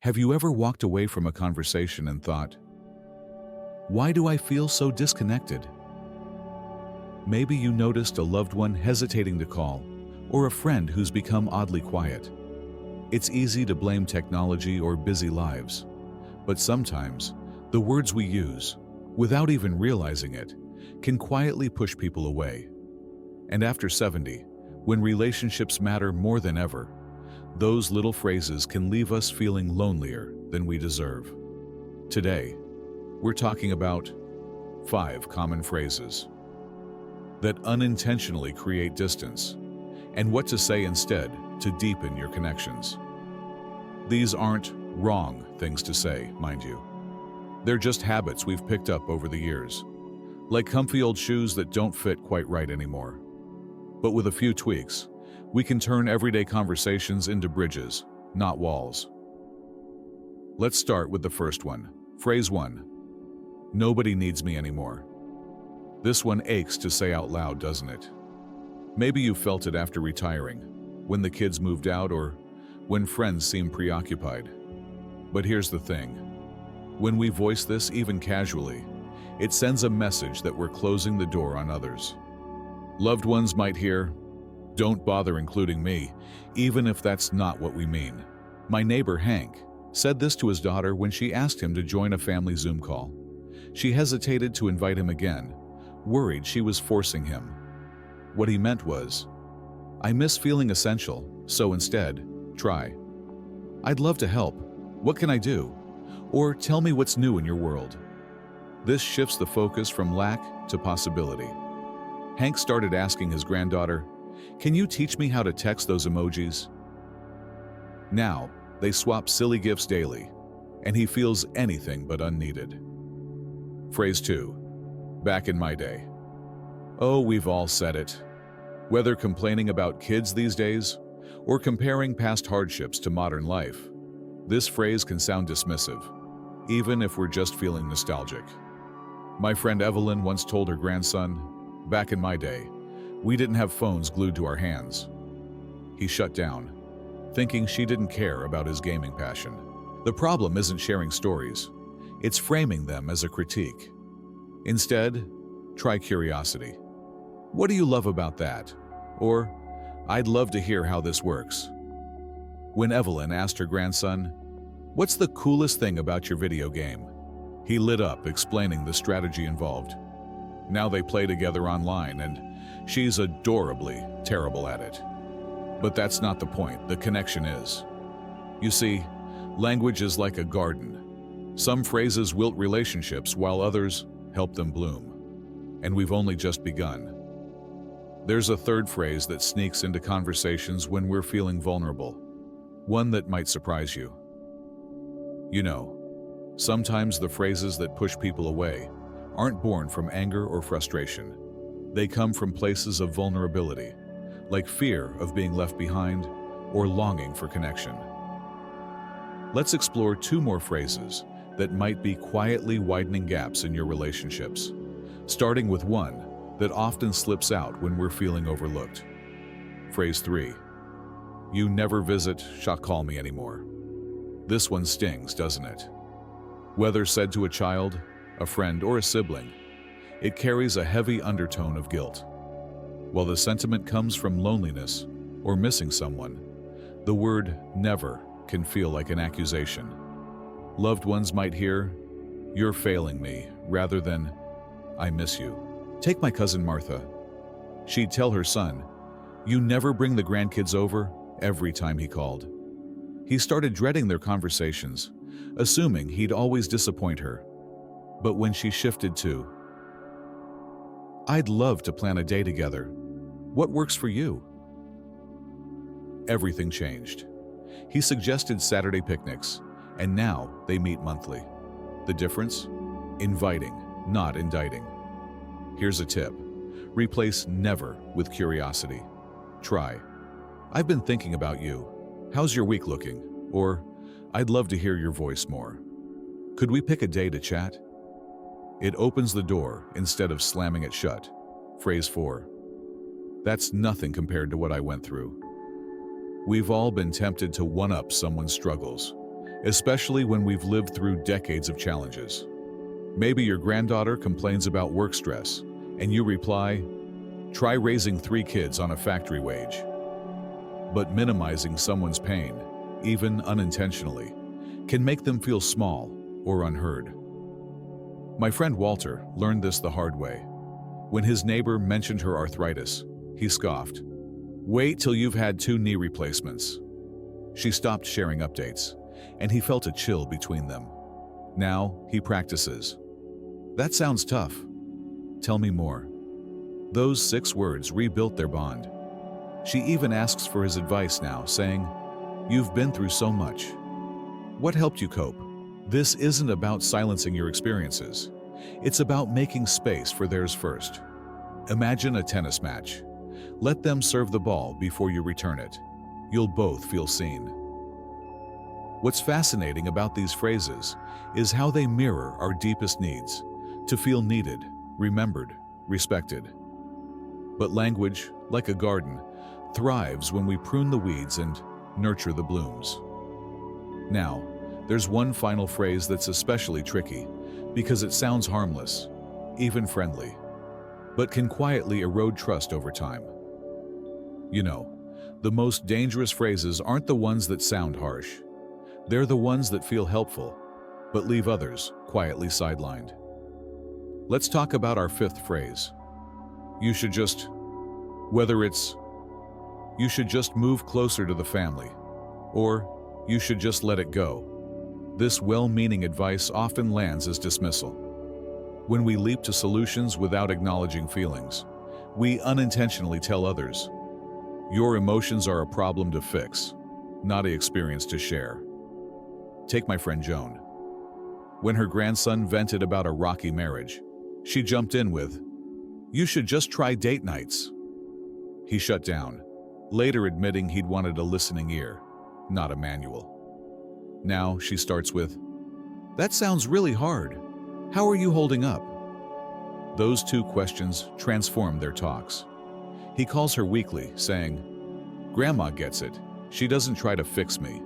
Have you ever walked away from a conversation and thought, why do I feel so disconnected? Maybe you noticed a loved one hesitating to call, or a friend who's become oddly quiet. It's easy to blame technology or busy lives, but sometimes the words we use, without even realizing it, can quietly push people away. And after 70, when relationships matter more than ever, those little phrases can leave us feeling lonelier than we deserve. Today, we're talking about 5 common phrases that unintentionally create distance, and what to say instead to deepen your connections. These aren't wrong things to say, mind you. They're just habits we've picked up over the years, like comfy old shoes that don't fit quite right anymore. But with a few tweaks, we can turn everyday conversations into bridges, not walls. Let's start with the first one. Phrase 1. Nobody needs me anymore. This one aches to say out loud, doesn't it? Maybe you felt it after retiring, when the kids moved out, or when friends seem preoccupied. But here's the thing. When we voice this even casually, it sends a message that we're closing the door on others. Loved ones might hear, "Don't bother including me," even if that's not what we mean. My neighbor Hank said this to his daughter when she asked him to join a family Zoom call. She hesitated to invite him again, worried she was forcing him. What he meant was, "I miss feeling essential, so instead, try. I'd love to help. What can I do? Or tell me what's new in your world." This shifts the focus from lack to possibility. Hank started asking his granddaughter, "Can you teach me how to text those emojis?" Now, they swap silly gifts daily, and he feels anything but unneeded. Phrase 2. Back in my day. Oh, we've all said it. Whether complaining about kids these days, or comparing past hardships to modern life, this phrase can sound dismissive, even if we're just feeling nostalgic. My friend Evelyn once told her grandson, "Back in my day, we didn't have phones glued to our hands." He shut down, thinking she didn't care about his gaming passion. The problem isn't sharing stories, it's framing them as a critique. Instead, try curiosity. "What do you love about that?" Or, "I'd love to hear how this works." When Evelyn asked her grandson, "What's the coolest thing about your video game?" he lit up, explaining the strategy involved. Now they play together online, and she's adorably terrible at it. But that's not the point, the connection is. You see, language is like a garden. Some phrases wilt relationships while others help them bloom. And we've only just begun. There's a third phrase that sneaks into conversations when we're feeling vulnerable. One that might surprise you. You know, sometimes the phrases that push people away aren't born from anger or frustration. They come from places of vulnerability, like fear of being left behind or longing for connection. Let's explore 2 more phrases that might be quietly widening gaps in your relationships, starting with one that often slips out when we're feeling overlooked. Phrase 3. You never visit, call me anymore. This one stings, doesn't it? Whether said to a child, a friend, or a sibling, it carries a heavy undertone of guilt. While the sentiment comes from loneliness or missing someone, the word never can feel like an accusation. Loved ones might hear, "You're failing me," rather than, "I miss you." Take my cousin Martha. She'd tell her son, "You never bring the grandkids over," every time he called. He started dreading their conversations, assuming he'd always disappoint her. But when she shifted to, "I'd love to plan a day together. What works for you?" everything changed. He suggested Saturday picnics, and now they meet monthly. The difference? Inviting, not indicting. Here's a tip. Replace never with curiosity. Try, "I've been thinking about you. How's your week looking?" Or, "I'd love to hear your voice more. Could we pick a day to chat?" It opens the door instead of slamming it shut. Phrase 4. That's nothing compared to what I went through. We've all been tempted to one-up someone's struggles, especially when we've lived through decades of challenges. Maybe your granddaughter complains about work stress, and you reply, "Try raising 3 kids on a factory wage." But minimizing someone's pain, even unintentionally, can make them feel small or unheard. My friend Walter learned this the hard way. When his neighbor mentioned her arthritis, he scoffed, "Wait till you've had 2 knee replacements." She stopped sharing updates, and he felt a chill between them. Now he practices. "That sounds tough. Tell me more." Those 6 words rebuilt their bond. She even asks for his advice now, saying, "You've been through so much. What helped you cope?" This isn't about silencing your experiences. It's about making space for theirs first. Imagine a tennis match. Let them serve the ball before you return it. You'll both feel seen. What's fascinating about these phrases is how they mirror our deepest needs, to feel needed, remembered, respected. But language, like a garden, thrives when we prune the weeds and nurture the blooms. Now, there's one final phrase that's especially tricky because it sounds harmless, even friendly, but can quietly erode trust over time. You know, the most dangerous phrases aren't the ones that sound harsh. They're the ones that feel helpful, but leave others quietly sidelined. Let's talk about our 5th phrase. You should just, whether it's, "You should just move closer to the family," or "You should just let it go." This well-meaning advice often lands as dismissal. When we leap to solutions without acknowledging feelings, we unintentionally tell others, "Your emotions are a problem to fix, not an experience to share." Take my friend Joan. When her grandson vented about a rocky marriage, she jumped in with, "You should just try date nights." He shut down, later admitting he'd wanted a listening ear, not a manual. Now she starts with, "That sounds really hard. How are you holding up?" Those 2 questions transform their talks. He calls her weekly, saying, "Grandma gets it. She doesn't try to fix me."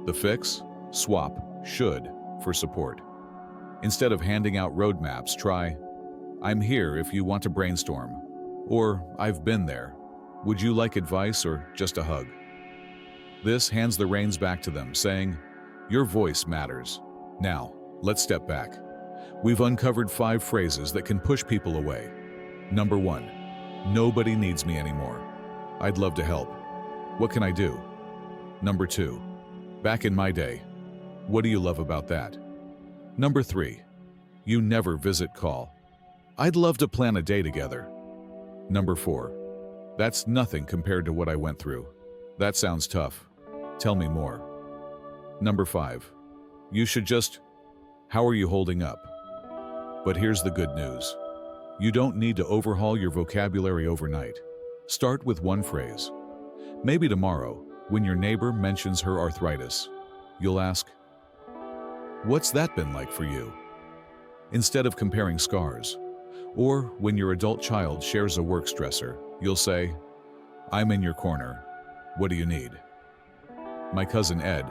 The fix? Swap "should" for support. Instead of handing out roadmaps, try, "I'm here if you want to brainstorm," or "I've been there. Would you like advice or just a hug?" This hands the reins back to them, saying, "Your voice matters." Now, let's step back. We've uncovered 5 phrases that can push people away. Number 1, "Nobody needs me anymore. I'd love to help. What can I do?" Number 2, "Back in my day. What do you love about that?" Number 3, "You never visit call. I'd love to plan a day together." Number 4, "That's nothing compared to what I went through. That sounds tough. Tell me more." Number 5, "You should just, how are you holding up?" But here's the good news. You don't need to overhaul your vocabulary overnight. Start with 1 phrase. Maybe tomorrow, when your neighbor mentions her arthritis, you'll ask, "What's that been like for you?" Instead of comparing scars. Or when your adult child shares a work stressor, you'll say, "I'm in your corner. What do you need?" My cousin Ed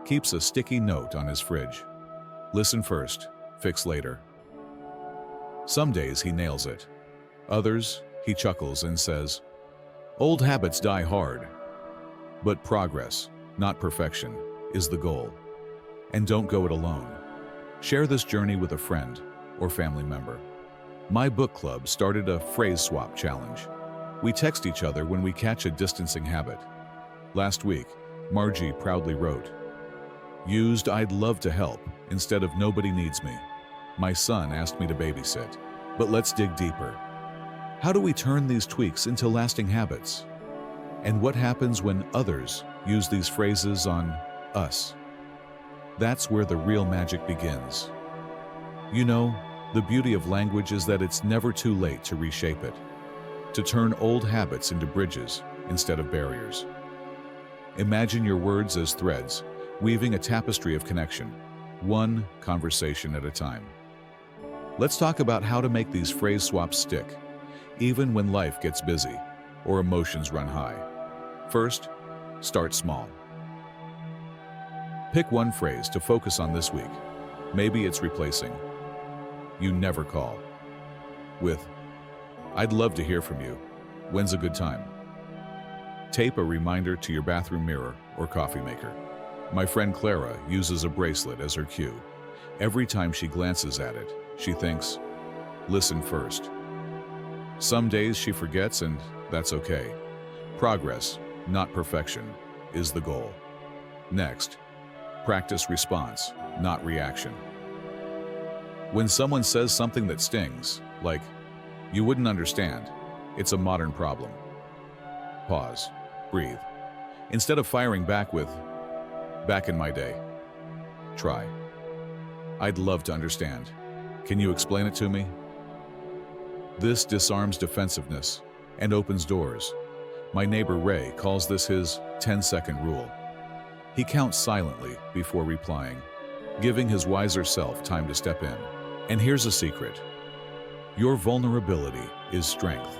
keeps a sticky note on his fridge. Listen first, fix later. Some days he nails it. Others, he chuckles and says, "Old habits die hard." But progress, not perfection, is the goal. And don't go it alone. Share this journey with a friend or family member. My book club started a phrase swap challenge. We text each other when we catch a distancing habit. Last week, Margie proudly wrote, "Used 'I'd love to help' instead of 'nobody needs me.' My son asked me to babysit." But let's dig deeper. How do we turn these tweaks into lasting habits? And what happens when others use these phrases on us? That's where the real magic begins. You know, the beauty of language is that it's never too late to reshape it, to turn old habits into bridges instead of barriers. Imagine your words as threads, weaving a tapestry of connection, one conversation at a time. Let's talk about how to make these phrase swaps stick, even when life gets busy or emotions run high. First, start small. Pick one phrase to focus on this week. Maybe it's replacing "you never call" with "I'd love to hear from you. When's a good time?" Tape a reminder to your bathroom mirror or coffee maker. My friend Clara uses a bracelet as her cue. Every time she glances at it, she thinks, "Listen first." Some days she forgets, and that's okay. Progress, not perfection, is the goal. Next, practice response, not reaction. When someone says something that stings, like, "You wouldn't understand," it's a modern problem. Pause. Breathe. Instead of firing back with, "Back in my day," try, "I'd love to understand. Can you explain it to me?" This disarms defensiveness and opens doors. My neighbor Ray calls this his 10-second rule. He counts silently before replying, giving his wiser self time to step in. And here's a secret. Your vulnerability is strength.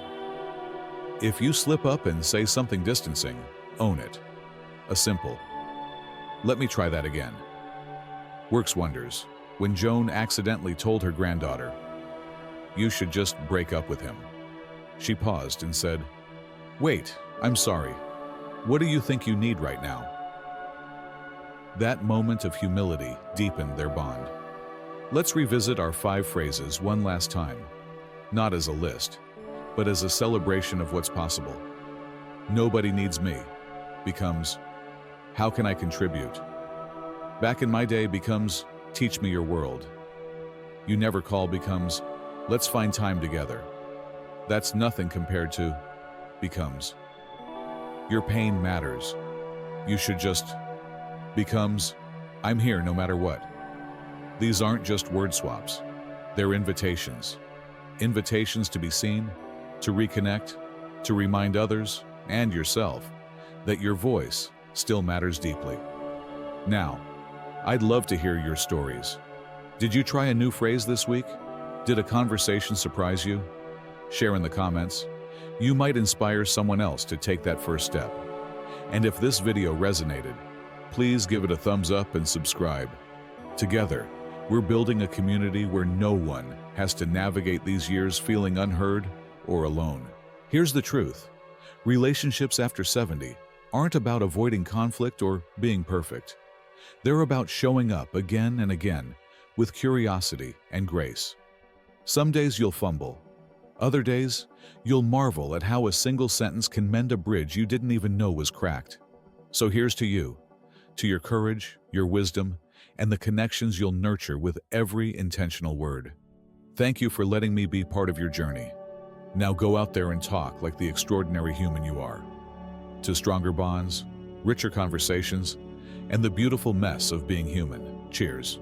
If you slip up and say something distancing, own it. A simple, "Let me try that again," works wonders. When Joan accidentally told her granddaughter, "You should just break up with him," she paused and said, "Wait, I'm sorry. What do you think you need right now?" That moment of humility deepened their bond. Let's revisit our 5 phrases one last time, not as a list, but as a celebration of what's possible. "Nobody needs me" becomes, "How can I contribute?" "Back in my day" becomes, "Teach me your world." "You never call" becomes, "Let's find time together." "That's nothing compared to" becomes, "Your pain matters. You should just" becomes, "I'm here no matter what." These aren't just word swaps. They're invitations. Invitations to be seen, to reconnect, to remind others and yourself that your voice still matters deeply. Now, I'd love to hear your stories. Did you try a new phrase this week? Did a conversation surprise you? Share in the comments. You might inspire someone else to take that first step. And if this video resonated, please give it a thumbs up and subscribe. Together, we're building a community where no one has to navigate these years feeling unheard or alone. Here's the truth. Relationships after 70 aren't about avoiding conflict or being perfect. They're about showing up again and again with curiosity and grace. Some days you'll fumble. Other days, you'll marvel at how a single sentence can mend a bridge you didn't even know was cracked. So here's to you, to your courage, your wisdom, and the connections you'll nurture with every intentional word. Thank you for letting me be part of your journey. Now go out there and talk like the extraordinary human you are. To stronger bonds, richer conversations, and the beautiful mess of being human. Cheers.